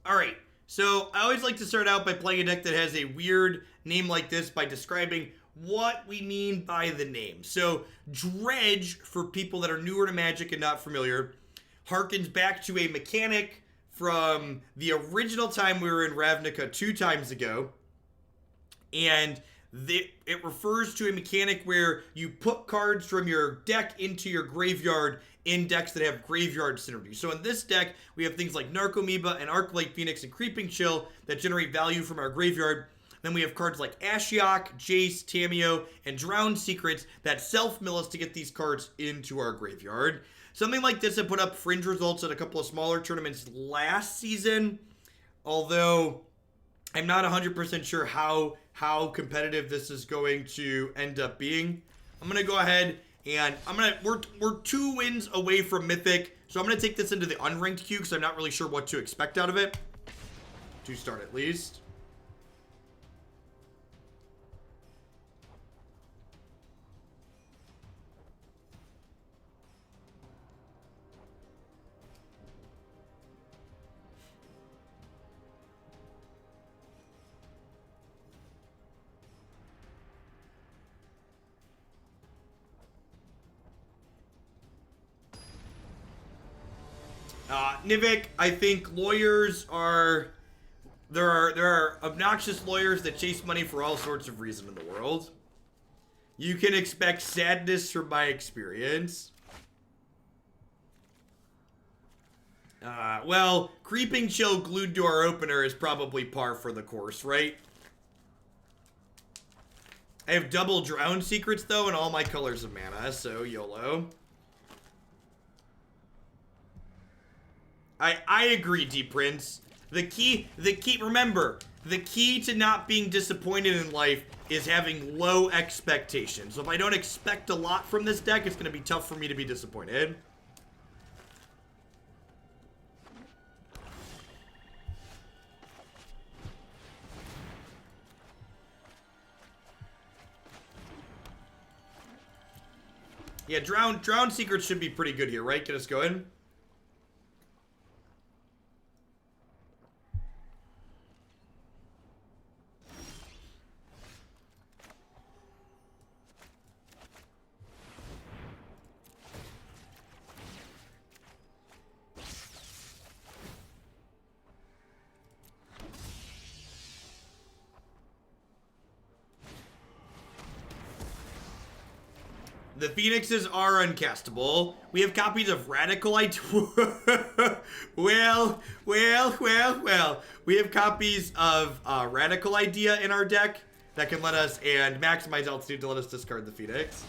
Alright, so I always like to start out by playing a deck that has a weird name like this by describing what we mean by the name. So, Dredge, for people that are newer to Magic and not familiar, harkens back to a mechanic from the original time we were in Ravnica 2 times ago. And it refers to a mechanic where you put cards from your deck into your graveyard in decks that have graveyard synergy. So in this deck, we have things like Narcomoeba and Arclight Phoenix and Creeping Chill that generate value from our graveyard. Then we have cards like Ashiok, Jace, Tamiyo, and Drowned Secrets that self-mill us to get these cards into our graveyard. Something like this had put up fringe results at a couple of smaller tournaments last season, although I'm not 100% sure how competitive this is going to end up being. I'm going to go ahead and we're 2 wins away from Mythic, so I'm going to take this into the unranked queue because I'm not really sure what to expect out of it. To start at least. Nivik, I think lawyers are... There are obnoxious lawyers that chase money for all sorts of reasons in the world. You can expect sadness from my experience. Well, Creeping Chill glued to our opener is probably par for the course, right? I have double Drowned Secrets, though, and all my colors of mana, so YOLO. I agree, D Prince. Remember, the key to not being disappointed in life is having low expectations. So if I don't expect a lot from this deck, it's going to be tough for me to be disappointed. Yeah, Drowned Secrets should be pretty good here, right? Get us going. The Phoenixes are uncastable. We have copies of Radical Idea. well. We have copies of Radical Idea in our deck that can let us, and Maximize Altitude to let us discard the Phoenix.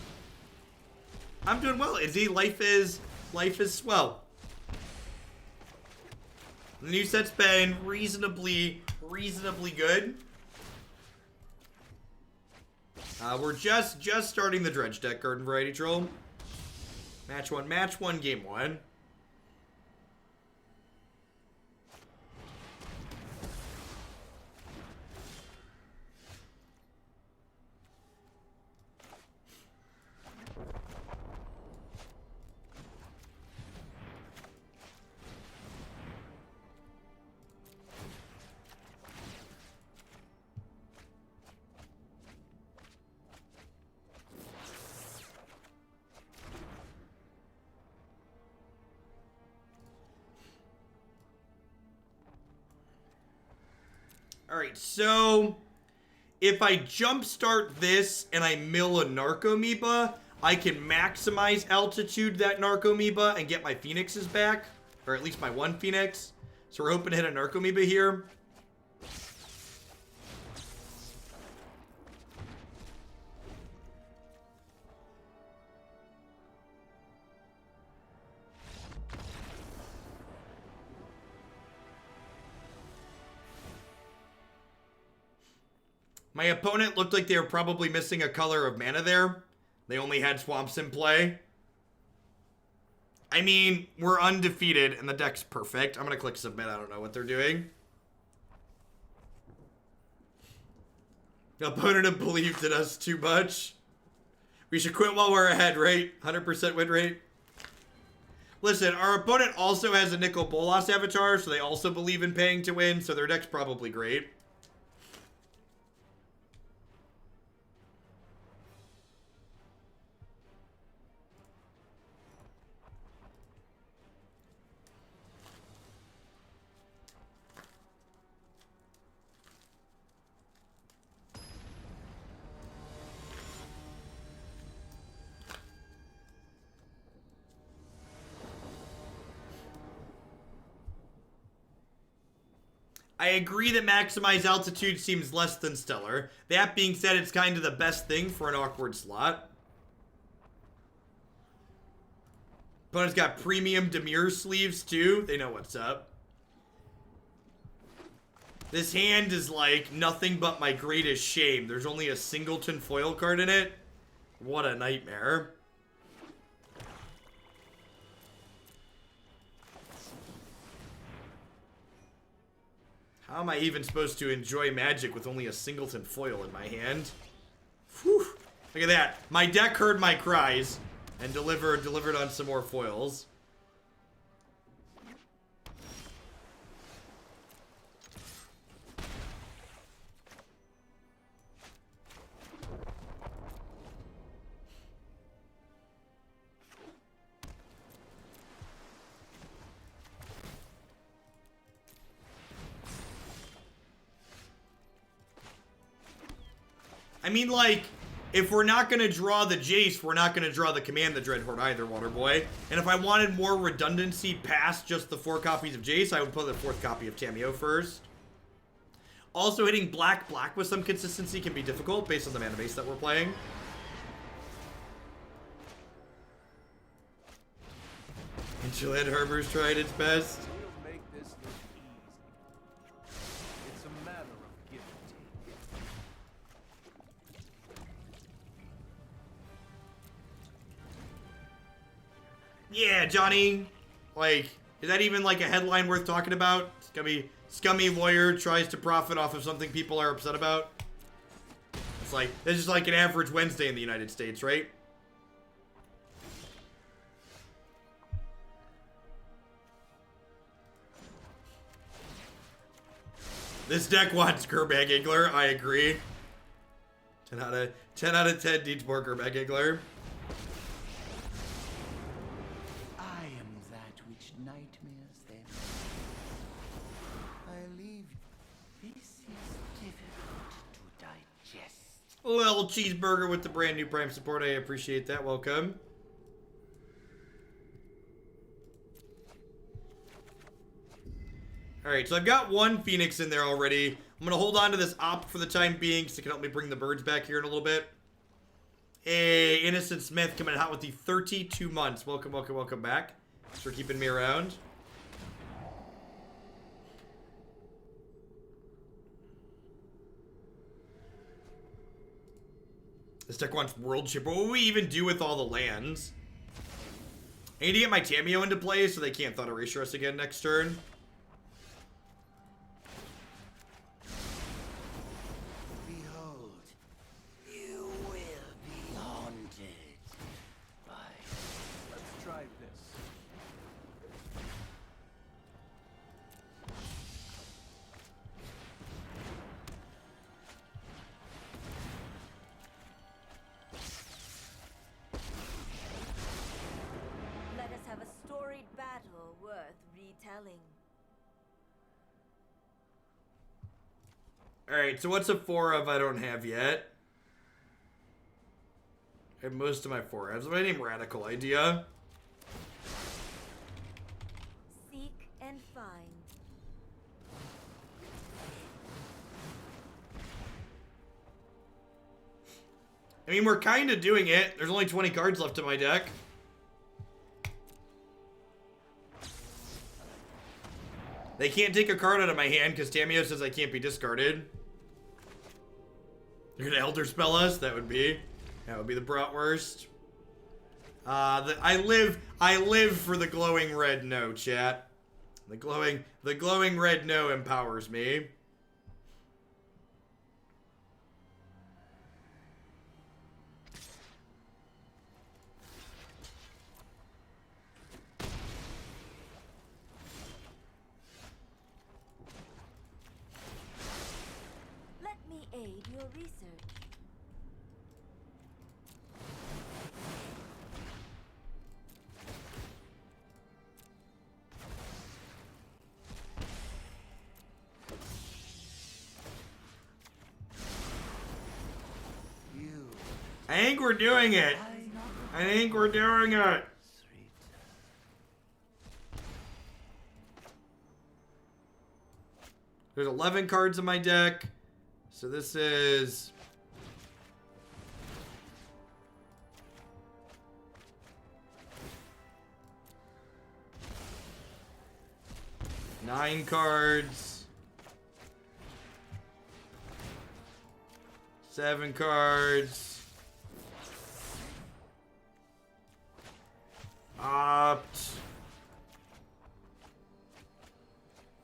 I'm doing well, Izzy. Life is swell. The new set's been reasonably good. We're just starting the Dredge deck, Garden Variety Troll. Match one, game 1. Alright, so if I jumpstart this and I mill a Narcomoeba, I can maximize altitude that Narcomoeba and get my Phoenixes back. Or at least my one Phoenix. So we're hoping to hit a Narcomoeba here. My opponent looked like they were probably missing a color of mana there. They only had Swamps in play. I mean, we're undefeated and the deck's perfect. I'm going to click submit. I don't know what they're doing. The opponent believed in us too much. We should quit while we're ahead, right? 100% win rate. Listen, our opponent also has a Nicol Bolas avatar, so they also believe in paying to win, so their deck's probably great. I agree that maximize altitude seems less than stellar. That being said, it's kind of the best thing for an awkward slot. Opponent's got premium Demure sleeves too. They know what's up. This hand is like nothing but my greatest shame. There's only a singleton foil card in it. What a nightmare. How am I even supposed to enjoy Magic with only a singleton foil in my hand? Whew. Look at that. My deck heard my cries and delivered on some more foils. I mean, like, if we're not going to draw the Jace, we're not going to draw the Command the Dreadhorde either, Waterboy. And if I wanted more redundancy past just the 4 copies of Jace, I would put the 4th copy of Tamiyo first. Also, hitting black with some consistency can be difficult based on the mana base that we're playing. Hinterland Harbor's tried its best. Yeah, Johnny. Like, is that even like a headline worth talking about? Scummy lawyer tries to profit off of something people are upset about. It's like, this is like an average Wednesday in the United States, right? This deck wants Gerbag Iggler, I agree. 10 out of 10 needs more Gerbag Iggler. Little cheeseburger with the brand new Prime support. I appreciate that. Welcome. Alright, so I've got one Phoenix in there already. I'm going to hold on to this op for the time being so it can help me bring the birds back here in a little bit. Hey, Innocent Smith coming out with the 32 months. Welcome, welcome, welcome back. Thanks for keeping me around. This deck wants World Ship. What will we even do with all the lands? I need to get my Tamiyo into play so they can't Thought Erasure us again next turn. Behold, you will be haunted by... Let's try this. Retelling. Alright, so what's a 4 of I don't have yet? I have most of my 4 halves. My name Radical Idea. Seek and find. I mean, we're kind of doing it. There's only 20 cards left in my deck. They can't take a card out of my hand because Tamiyo says I can't be discarded. They're gonna Elder Spell us? That would be the bratwurst. I live for the glowing red no, chat. The glowing red no empowers me. research. You I think we're doing it. I think we're doing it. sweet. There's 11 cards in my deck. So this is... Nine cards. 7 cards. Opt.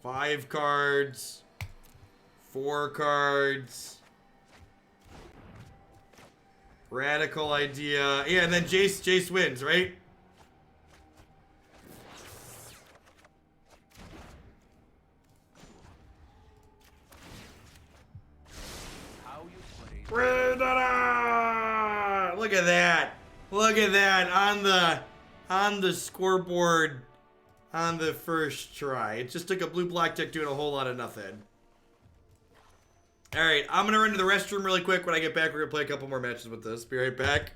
5 cards. 4 cards. Radical idea. Yeah, and then Jace wins, right? How you play. Look at that. Look at that on the scoreboard on the first try. It just took a blue-black deck doing a whole lot of nothing. All right, I'm going to run to the restroom really quick. When I get back, we're going to play a couple more matches with this. Be right back.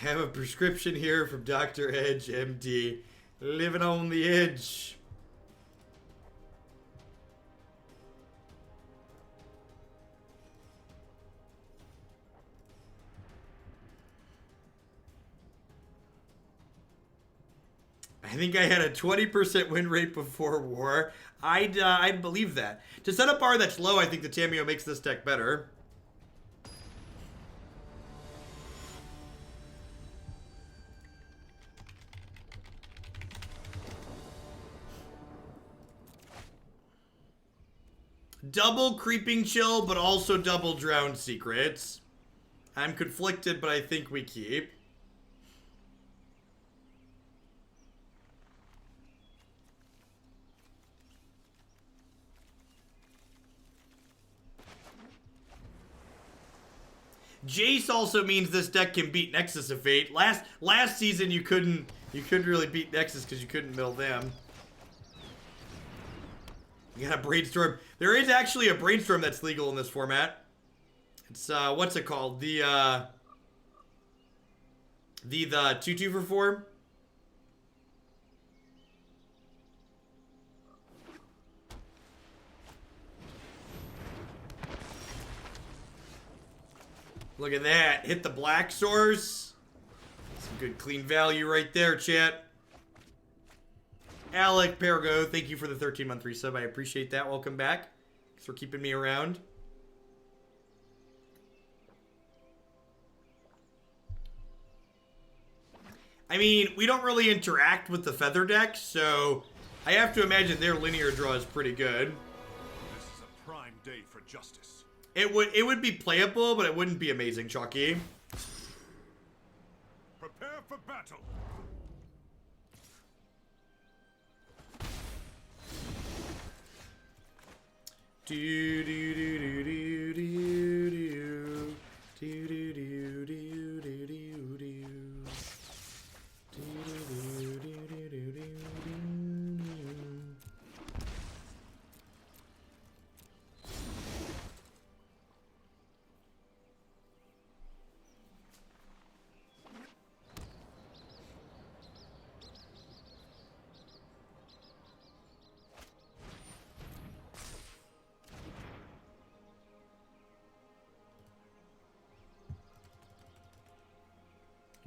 Have a prescription here from Dr. Edge, MD. Living on the edge. I think I had a 20% win rate before war. I'd believe that. To set a bar that's low, I think the Tamiyo makes this deck better. Double Creeping Chill, but also double Drowned Secrets. I'm conflicted, but I think we keep. Jace also means this deck can beat Nexus of Fate. Last season you couldn't really beat Nexus because you couldn't mill them. You got a Brainstorm. There is actually a Brainstorm that's legal in this format. It's what's it called? The 2/2 for 4. Look at that. Hit the black source. Some good clean value right there, chat. Alec Pergo, thank you for the 13-month resub. I appreciate that. Welcome back. Thanks for keeping me around. I mean, we don't really interact with the Feather deck, so I have to imagine their linear draw is pretty good. This is a prime day for justice. It would be playable, but it wouldn't be amazing, Chalky. Prepare for battle. Do do do do do do do do do do do do do do.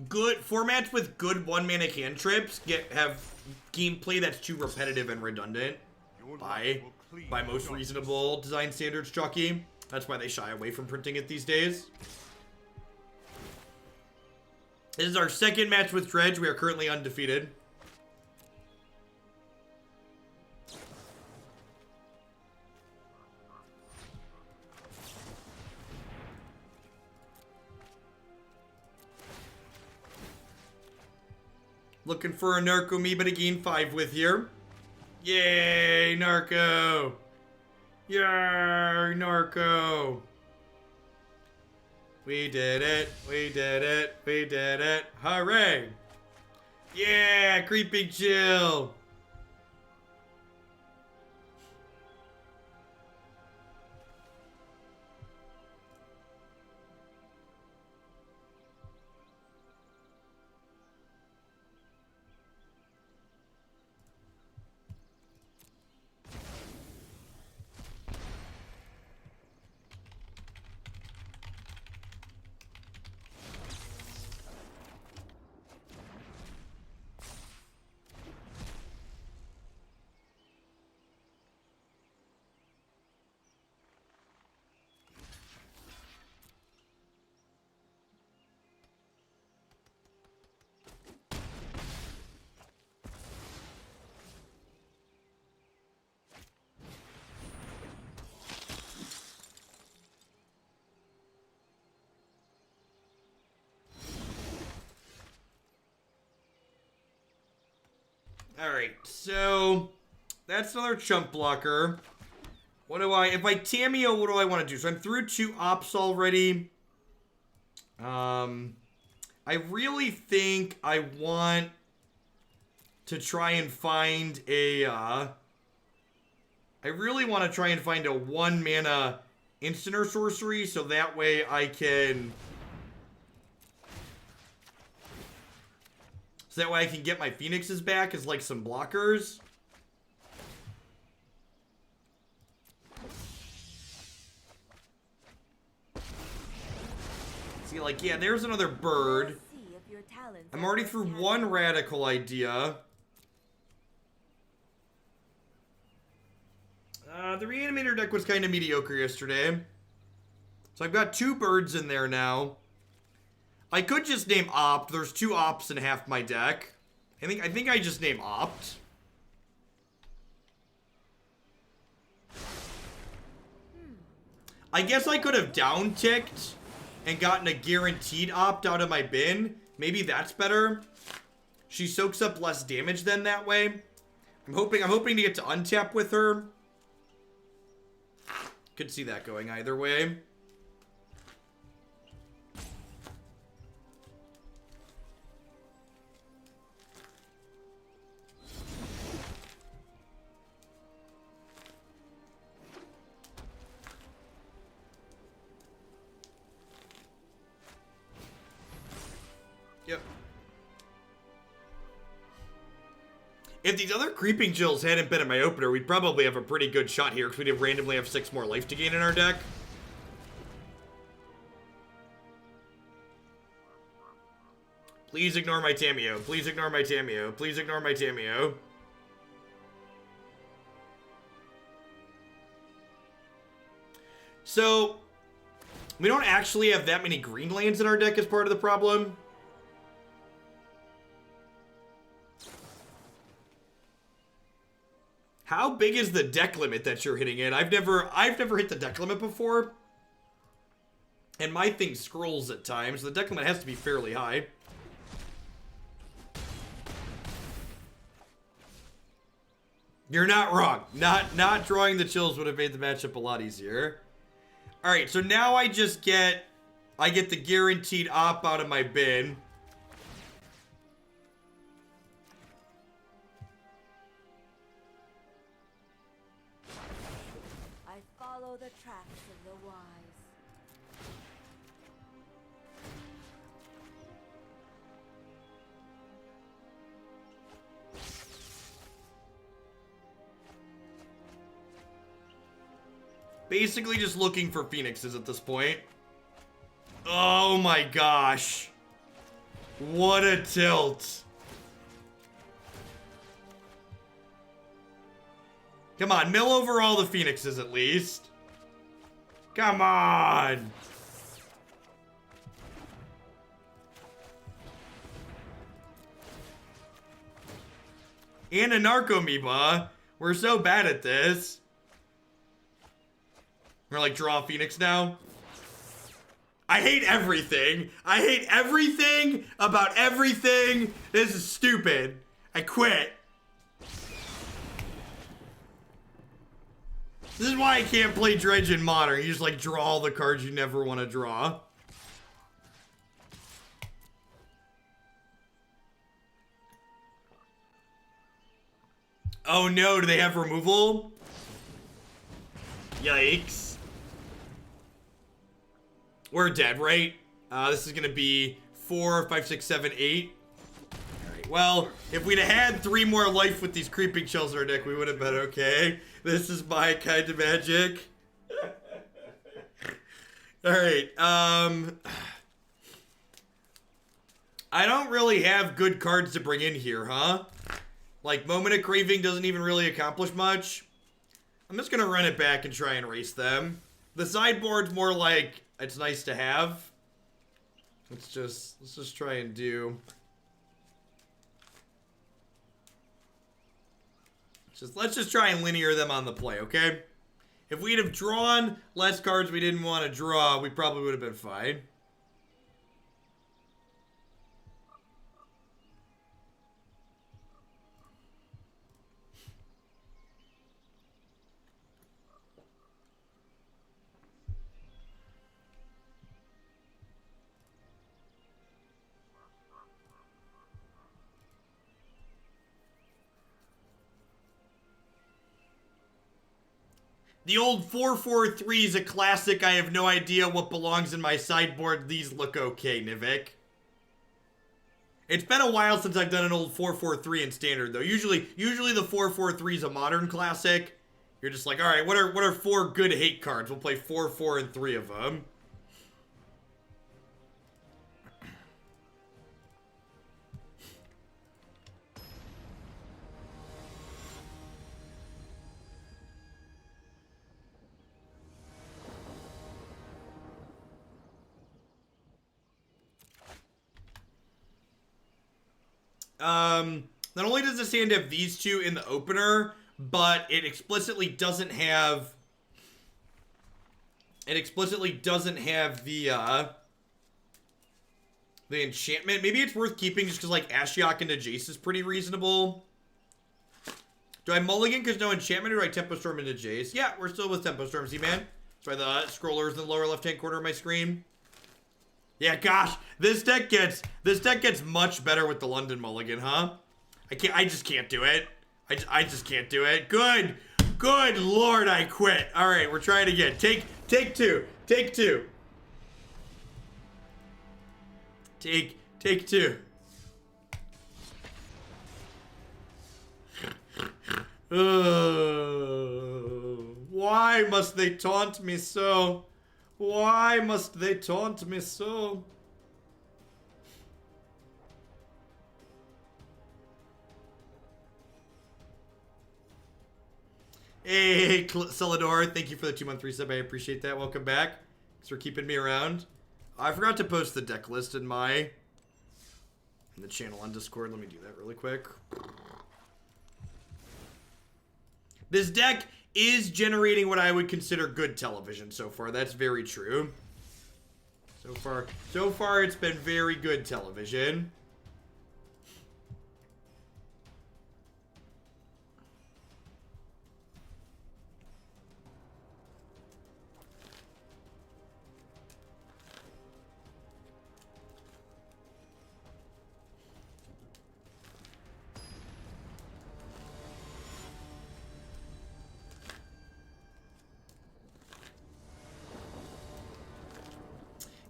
Good formats with good 1-mana cantrips have gameplay that's too repetitive and redundant by most reasonable design standards, Chucky. That's why they shy away from printing it these days. This is our second match with Dredge. We are currently undefeated. Looking for a Narcomoeba to gain 5 with here. Yay, Narco! Yay, Narco! We did it, we did it, we did it. Hooray! Yeah, Creeping Chill! Alright, so that's another chump blocker. What do if I Tamiyo, what do I want to do? So I'm through 2 ops already. I really think I want to try and find a, I really want to try and find a 1-mana instant or sorcery, so that way I can... So that way I can get my Phoenixes back as, like, some blockers. See, like, yeah, there's another bird. I'm already through 1 radical idea. The Reanimator deck was kind of mediocre yesterday. So I've got 2 birds in there now. I could just name Opt. There's 2 Opts in half my deck. I think I just name Opt. I guess I could have down-ticked and gotten a guaranteed Opt out of my bin. Maybe that's better. She soaks up less damage then that way. I'm hoping to get to untap with her. Could see that going either way. Yep. If these other Creeping Chills hadn't been in my opener, we'd probably have a pretty good shot here because we'd randomly have 6 more life to gain in our deck. Please ignore my Tamiyo. Please ignore my Tamiyo. Please ignore my Tamiyo. So, we don't actually have that many green lands in our deck as part of the problem. How big is the deck limit that you're hitting in? I've never hit the deck limit before. And my thing scrolls at times. The deck limit has to be fairly high. You're not wrong. Not drawing the chills would have made the matchup a lot easier. Alright, so now I get the guaranteed op out of my bin. The tracks of the wise. Basically just looking for Phoenixes at this point. Oh my gosh. What a tilt. Come on, mill over all the Phoenixes at least. Come on. And a Narcomoeba. We're so bad at this. We're like, draw a Phoenix now. I hate everything. I hate everything about everything. This is stupid. I quit. This is why I can't play Dredge in Modern. You just like draw all the cards you never want to draw. Oh no, do they have removal? Yikes. We're dead, right? This is gonna be 4, 5, 6, 7, 8. Alright, well, if we'd have had 3 more life with these creeping shells in our deck, we would have been okay. This is my kind of magic. Alright, I don't really have good cards to bring in here, huh? Like, Moment of Craving doesn't even really accomplish much. I'm just gonna run it back and try and erase them. The sideboard's more like, it's nice to have. Let's just try and do... Let's just try and linear them on the play, okay? If we'd have drawn less cards we didn't want to draw, we probably would have been fine. The old 4-4-3 is a classic. I have no idea what belongs in my sideboard. These look okay, Nivik. It's been a while since I've done an old 4-4-3 in Standard, though. Usually the 4-4-3 is a Modern classic. You're just like, all right, what are 4 good hate cards? We'll play 4, 4, and 3 of them. Not only does this hand have these 2 in the opener, but it explicitly doesn't have... It explicitly doesn't have the enchantment. Maybe it's worth keeping just because, like, Ashiok into Jace is pretty reasonable. Do I mulligan because no enchantment, or do I Tempo Storm into Jace? Yeah, we're still with Tempo Storm, man. That's why the scroller's in the lower left-hand corner of my screen. Yeah, gosh, this deck gets much better with the London mulligan, huh? I just can't do it. I just can't do it. Good lord, I quit. All right, we're trying again. Take 2. Take 2. Take 2. Why must they taunt me so? Why must they taunt me so? Hey, Celador, thank you for the 2-month resub. I appreciate that. Welcome back. Thanks for keeping me around. I forgot to post the deck list in the channel on Discord. Let me do that really quick. This deck is generating what I would consider good television so far. That's very true. So far it's been very good television.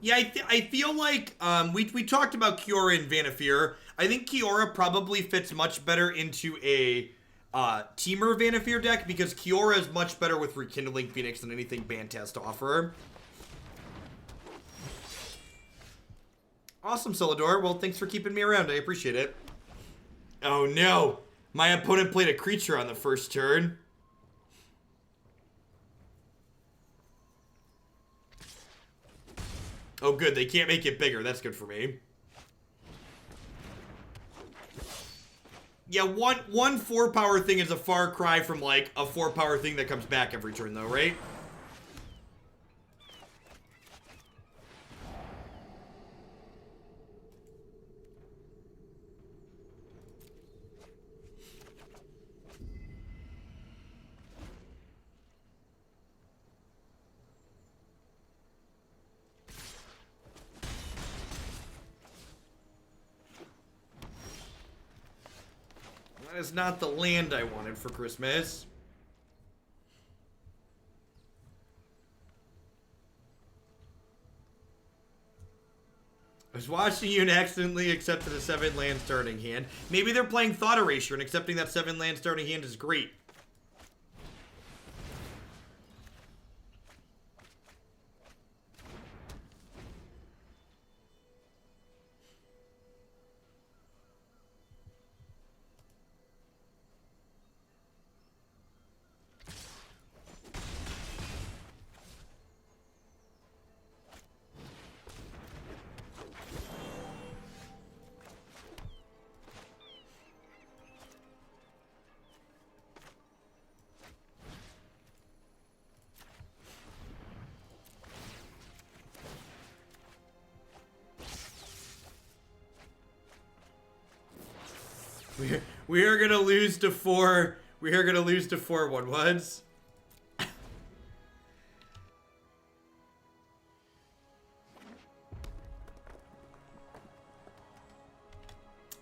Yeah, I feel like we talked about Kiora and Vanafir. I think Kiora probably fits much better into a Teamer Vanafir deck because Kiora is much better with Rekindling Phoenix than anything Bant has to offer. Awesome, Solidor. Well, thanks for keeping me around. I appreciate it. Oh, no. My opponent played a creature on the first turn. Oh, good. They can't make it bigger. That's good for me. Yeah, one 4-power thing is a far cry from, like, a 4-power thing that comes back every turn, though, right? That is not the land I wanted for Christmas. I was watching you and accidentally accepted a 7-land starting hand. Maybe they're playing Thought Erasure and accepting that 7-land starting hand is great. We are gonna lose to 4. We are gonna lose to 4 1/1s.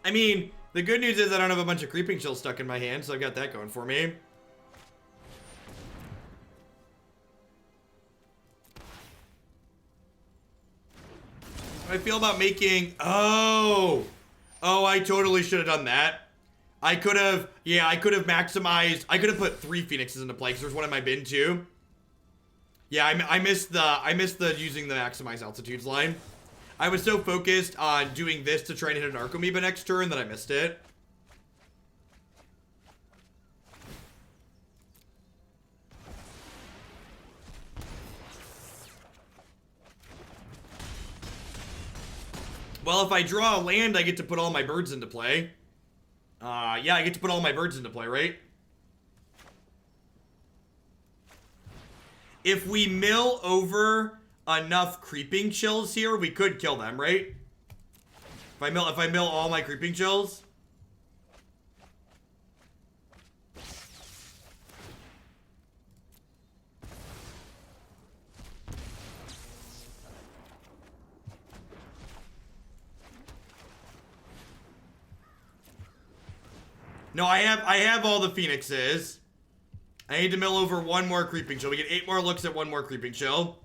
I mean, the good news is I don't have a bunch of Creeping Chills stuck in my hand, so I've got that going for me. How do I feel about making... Oh, I totally should have done that. I could have, yeah, I could have maximized, I could have put 3 Phoenixes into play, because there's one in my bin too. Yeah, I missed the using the maximize altitudes line. I was so focused on doing this to try and hit an Narcomoeba next turn that I missed it. Well, if I draw a land, I get to put all my birds into play. Yeah, I get to put all my birds into play, right? If we mill over enough Creeping Chills here, we could kill them, right? If I mill all my Creeping Chills. No, I have all the Phoenixes. I need to mill over 1 more Creeping Chill. We get 8 more looks at 1 more Creeping Chill.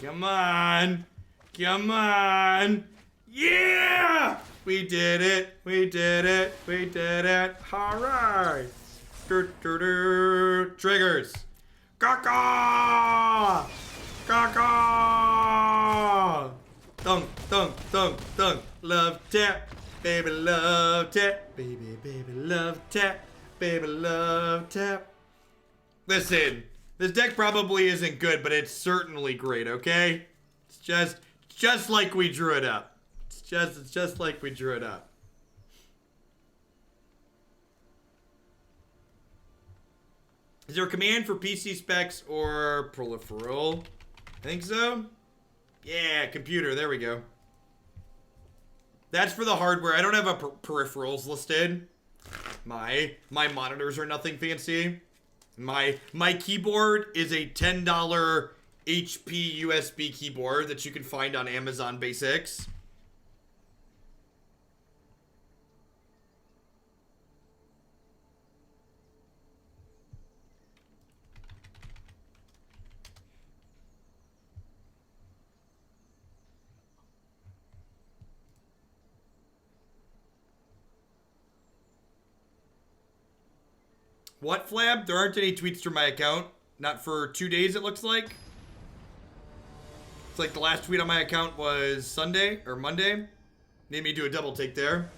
Come on. Come on. Yeah! We did it. We did it. We did it. Alright. Triggers. Caca! Caca! Thunk, thunk, thunk, thunk. Love tap. Baby love tap. Baby, baby love tap. Baby love tap. Listen, this deck probably isn't good, but it's certainly great, okay? It's just like we drew it up. It's just like we drew it up. Is there a command for PC specs or peripheral? I think so. Yeah, computer. There we go. That's for the hardware. I don't have a peripherals listed. My monitors are nothing fancy. My keyboard is a $10 HP USB keyboard that you can find on Amazon Basics. What, Flab? There aren't any tweets from my account. Not for 2 days, it looks like. It's like the last tweet on my account was Sunday or Monday. Made me do a double take there.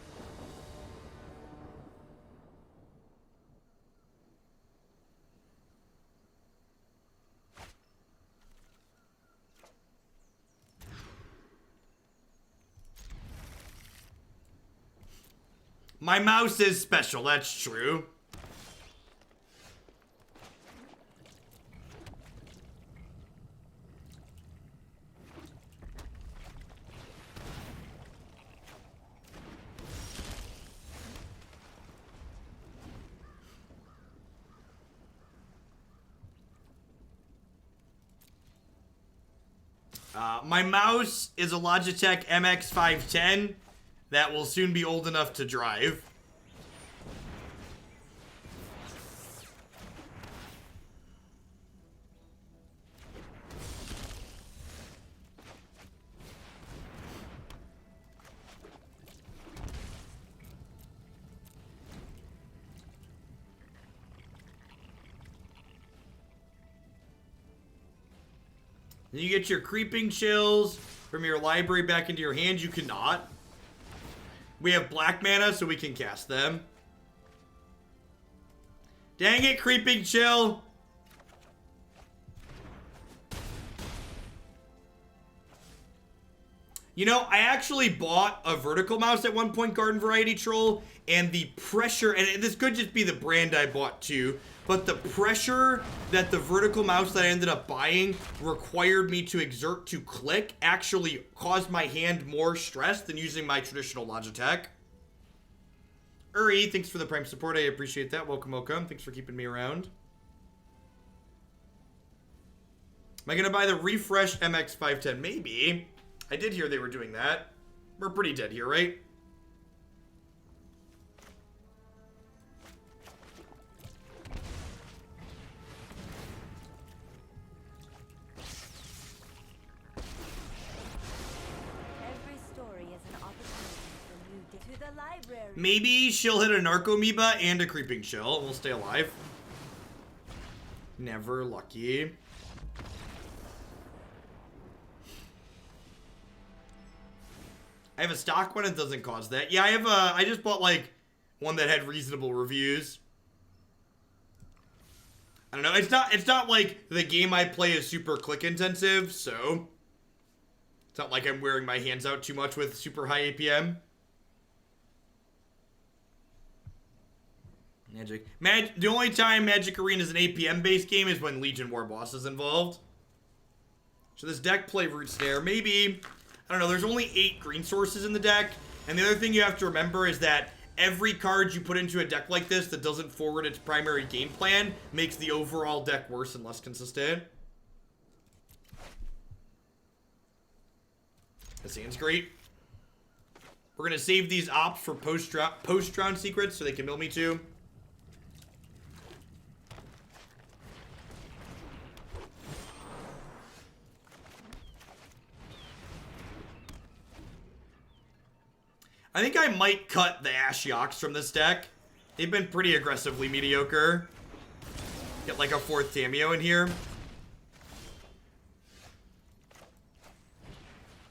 My mouse is special, that's true. My mouse is a Logitech MX510 that will soon be old enough to drive. You get your creeping chills from your library back into your hand. You cannot. We have black mana, so we can cast them. Dang it, creeping chill. You know, I actually bought a vertical mouse at one point, Garden Variety Troll, and the pressure, and this could just be the brand I bought too, but the pressure that the vertical mouse that I ended up buying required me to exert to click actually caused my hand more stress than using my traditional Logitech. Uri, thanks for the Prime support. I appreciate that. Welcome, welcome. Thanks for keeping me around. Am I going to buy the refresh MX510? Maybe. I did hear they were doing that. We're pretty dead here, right? Every story is an opportunity for you to the library. Maybe she'll hit a Narcomoeba and a Creeping Chill. We'll stay alive. Never lucky. I have a stock one, it doesn't cause that. Yeah, I just bought like one that had reasonable reviews. I don't know, it's not like the game I play is super click intensive, so it's not like I'm wearing my hands out too much with super high APM. The only time Magic Arena is an APM based game is when Legion War Boss is involved. So this deck play Root Snare, maybe. I don't know, there's only 8 green sources in the deck, and the other thing you have to remember is that every card you put into a deck like this that doesn't forward its primary game plan makes the overall deck worse and less consistent. This hand's great. We're going to save these ops for post-round secrets so they can mill me too. I think I might cut the Ashioks from this deck. They've been pretty aggressively mediocre. Get like a 4th Tamiyo in here.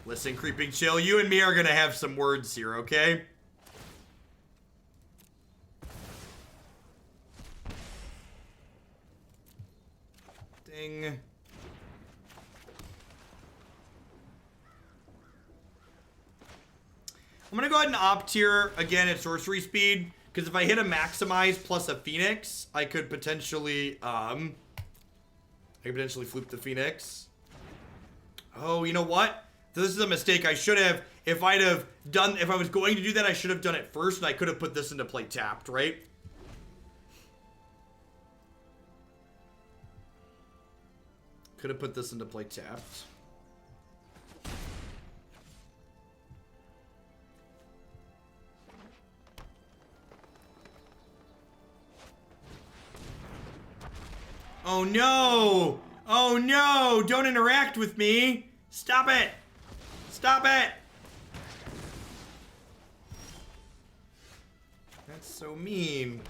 Listen, Creeping Chill, you and me are gonna have some words here, okay? Ding. I'm going to go ahead and opt here again at sorcery speed, because if I hit a maximize plus a Phoenix, I could potentially, flip the Phoenix. Oh, you know what? This is a mistake. I should have, if I was going to do that, I should have done it first, and I could have put this into play tapped, right? Could have put this into play tapped. Oh no! Oh no! Don't interact with me! Stop it! Stop it! That's so mean.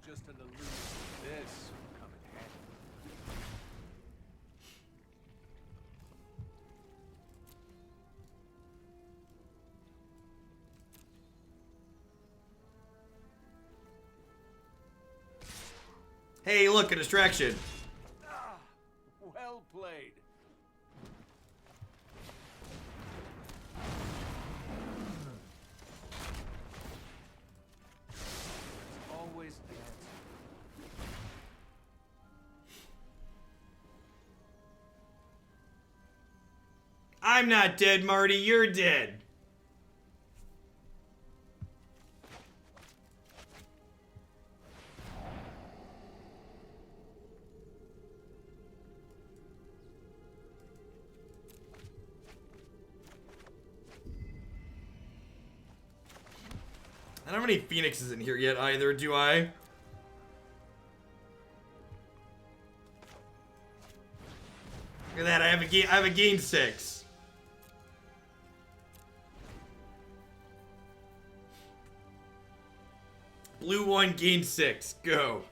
just an illusion. This will come in handy. Hey, look, a distraction. Ah, well played. There's always the answer. I'm not dead, Marty. You're dead. I don't have any Phoenixes in here yet either, do I? Look at that, I have a gain 6. Blue 1, gain 6. Go.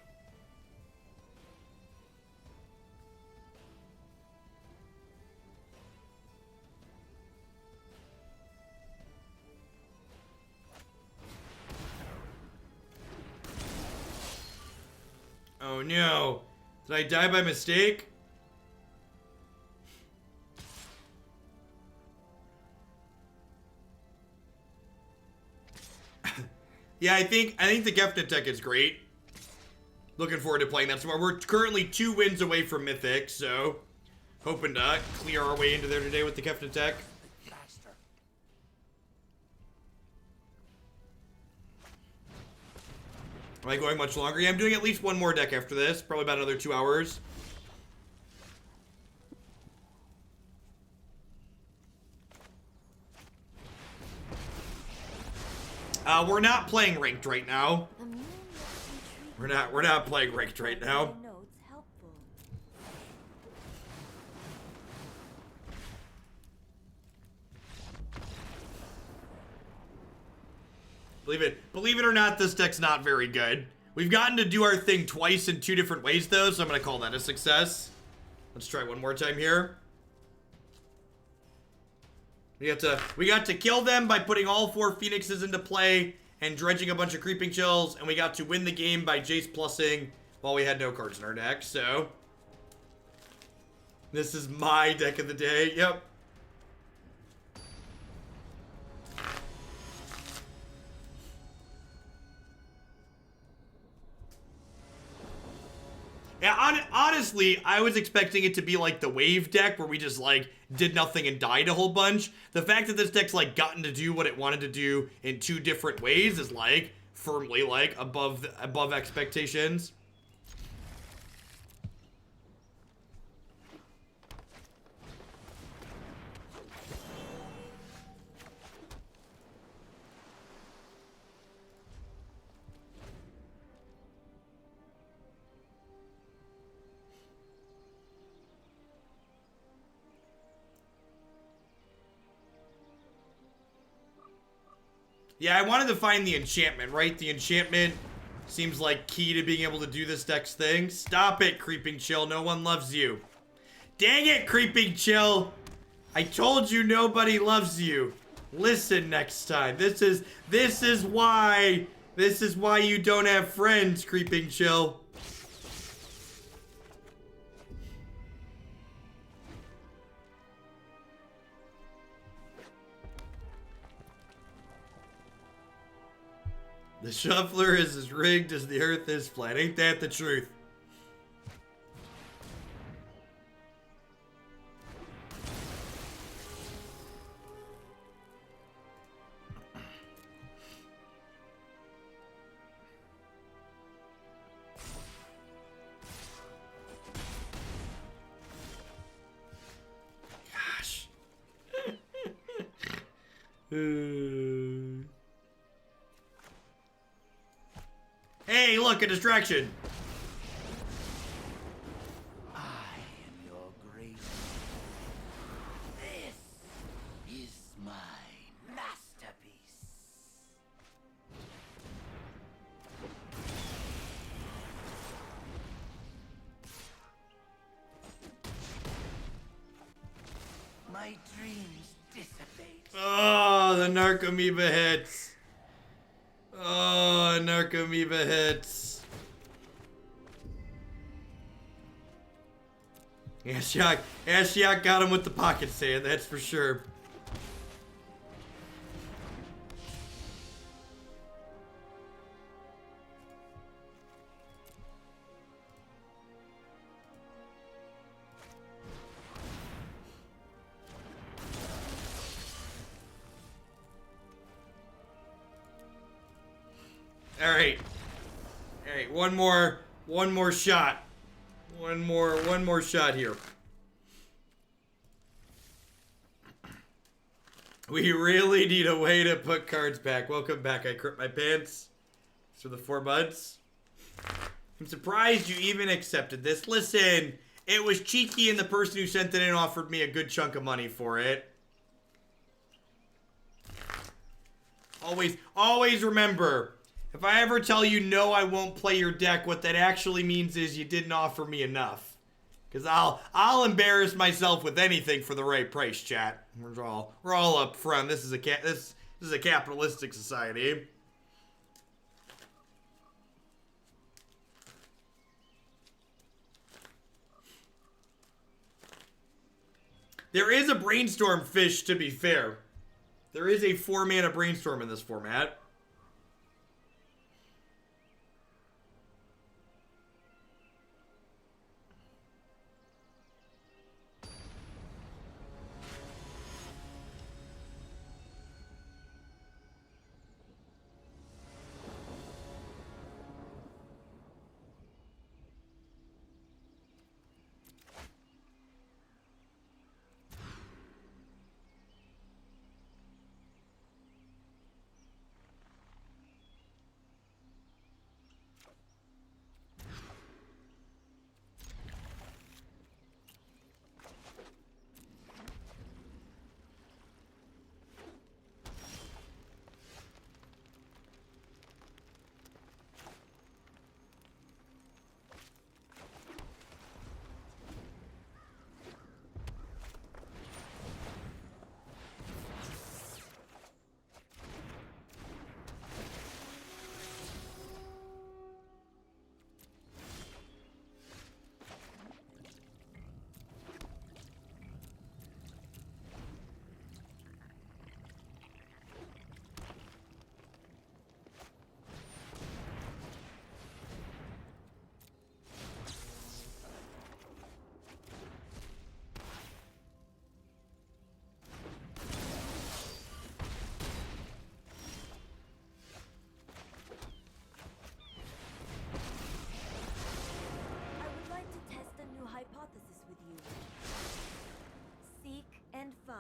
Oh no. Did I die by mistake? Yeah, I think the Gefnet deck is great. Looking forward to playing that tomorrow. We're currently 2 wins away from Mythic, so hoping to clear our way into there today with the Gefnet deck. Faster. Am I going much longer? Yeah, I'm doing at least one more deck after this. Probably about another 2 hours. We're not playing ranked right now. The moon looks intriguing. We're not playing ranked right now. My notes helpful. Believe it or not, this deck's not very good. We've gotten to do our thing twice in 2 different ways though, so I'm gonna call that a success. Let's try one more time here. We got to kill them by putting all 4 Phoenixes into play and dredging a bunch of Creeping Chills, and we got to win the game by Jace plussing while we had no cards in our deck, so this is my deck of the day. Yep. Yeah, honestly, I was expecting it to be like the wave deck where we just like did nothing and died a whole bunch. The fact that this deck's like gotten to do what it wanted to do in 2 different ways is like firmly like above expectations. Yeah, I wanted to find the enchantment, right? The enchantment seems like key to being able to do this deck's thing. Stop it, Creeping Chill. No one loves you. Dang it, Creeping Chill. I told you nobody loves you. Listen next time. This is why you don't have friends, Creeping Chill. The shuffler is as rigged as the earth is flat. Ain't that the truth? Gosh. Hey, look, a distraction. I am your great. This is my masterpiece. my dreams dissipate. Oh, the Narcomoeba hits. Oh, Narcomoeba hits. Ashiok got him with the pocket sand, that's for sure. All right, one more shot. One more shot here. We really need a way to put cards back. Welcome back. I crit my pants. Thanks for the 4 months. I'm surprised you even accepted this. Listen, it was cheeky and the person who sent it in offered me a good chunk of money for it. Always remember, if I ever tell you no, I won't play your deck, what that actually means is you didn't offer me enough. Because I'll embarrass myself with anything for the right price, chat. We're all up front. This is a capitalistic society. There is a brainstorm fish, to be fair. There is a 4-mana brainstorm in this format. Hypothesis with you. Seek and find.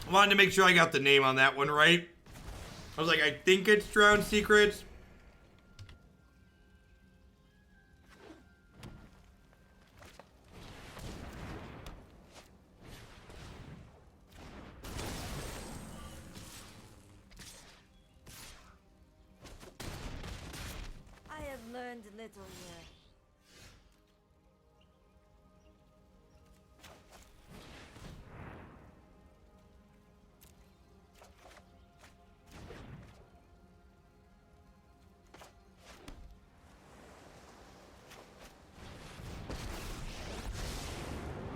I wanted to make sure I got the name on that one right. I was like, I think it's Drowned Secrets. Learned little yet.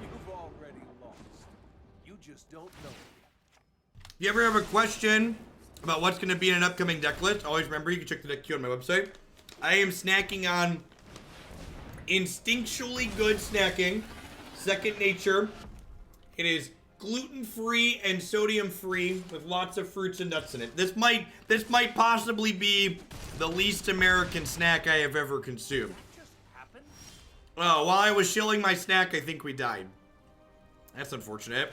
You've already lost. You just don't know. If you ever have a question about what's going to be in an upcoming deck list, always remember you can check the deck queue on my website. I am snacking on instinctually good snacking, Second Nature. It is gluten-free and sodium-free with lots of fruits and nuts in it. This might possibly be the least American snack I have ever consumed. Oh, while I was shilling my snack, I think we died. That's unfortunate.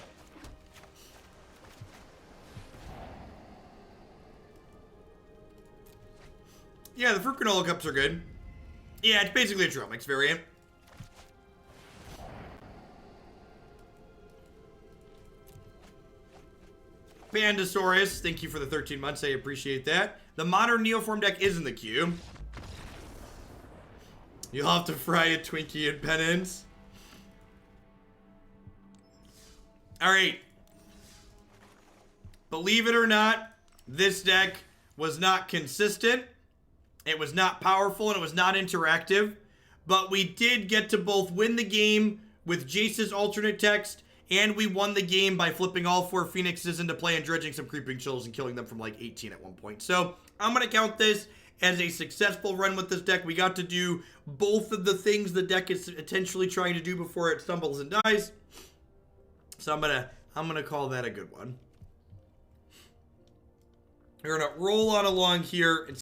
Yeah, the fruit granola cups are good. Yeah, it's basically a trail mix variant. Pandasaurus, thank you for the 13 months. I appreciate that. The modern Neoform deck is in the queue. You'll have to fry a Twinkie and penance. Alright. Believe it or not, this deck was not consistent. It was not powerful, and it was not interactive. But we did get to both win the game with Jace's alternate text, and we won the game by flipping all 4 Phoenixes into play and dredging some Creeping Chills and killing them from like 18 at one point. So I'm going to count this as a successful run with this deck. We got to do both of the things the deck is potentially trying to do before it stumbles and dies. So I'm gonna call that a good one. We're gonna roll on along here and